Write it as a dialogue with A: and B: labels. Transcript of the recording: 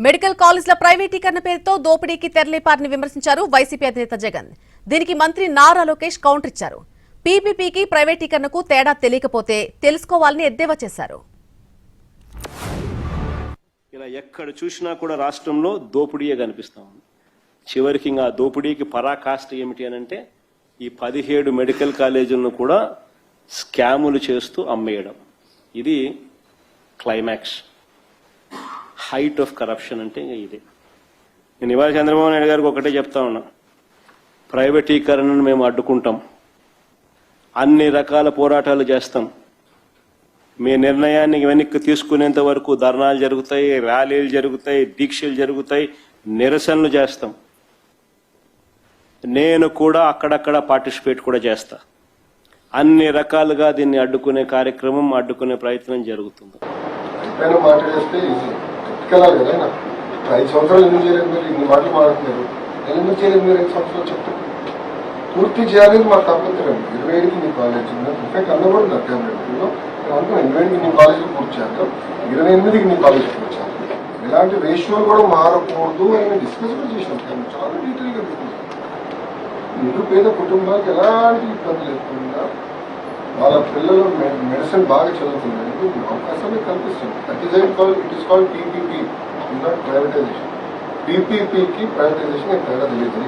A: Medical కాలేజ్ల ప్రైవేటీకరణ పేరుతో దోపిడీకి తెరలేపారని విమర్శించారు వైసీపీ అధినేత జగన్. దీనికి మంత్రి నారా లోకేష్ కౌంటర్ ఇచ్చారు. పీపీపీకి ప్రైవేటీకరణకు తేడా తెలియకపోతే తెలుసుకోవాలని ఎద్దేవా చేశారు.
B: ఇలా ఎక్కడ చూసినా కూడా రాష్ట్రంలో దోపిడీయే కనిపిస్తా ఉంది. చివరికి ఇంకా దోపిడీకి పరాకాష్ట ఏమిటి అనంటే ఈ 17 మెడికల్ కాలేజీలను కూడా స్కాములు చేస్తూ అమ్మేయడం. ఇది క్లైమాక్స్, హైట్ ఆఫ్ కరప్షన్ అంటే ఇదే. నేను ఇవాళ చంద్రబాబు నాయుడు గారికి ఒకటే చెప్తా ఉన్నా, ప్రైవేటీకరణను మేము అడ్డుకుంటాం, అన్ని రకాల పోరాటాలు చేస్తాం. మీ నిర్ణయాన్ని వెనక్కి తీసుకునేంత వరకు ధర్నాలు జరుగుతాయి, ర్యాలీలు జరుగుతాయి, దీక్షలు జరుగుతాయి, నిరసనలు చేస్తాం. నేను కూడా అక్కడక్కడ పార్టిసిపేట్ కూడా చేస్తా. అన్ని రకాలుగా దీన్ని అడ్డుకునే కార్యక్రమం, అడ్డుకునే ప్రయత్నం జరుగుతుంది.
C: పూర్తి చేయాలని మా తప్పలేదు. 25కి నీ కాలేజ్ ఇన్ఫాక్ట్ అందరూ నా క్యాబినెట్లో 25కి నీ కాలేజీ పూర్తి చేద్దాం, 28కి నీ కాలేజీ పూర్తి చేద్దాం, ఇలాంటి రేషియోలు కూడా మారకూడదు అని డిస్కస్ కూడా చేసినాం. చాలా డీటెయిల్గా నిరుపేద కుటుంబాలకు ఎలాంటి ఇబ్బంది లేకుండా వాళ్ళ పిల్లలు మెడిసిన్ బాగా చదువుతున్నారు అవకాశాన్ని కల్పిస్తుంది. It is called PPP, not privatization. పీపీపీకి ప్రైవేటైజేషన్ తేడా తెలియదు.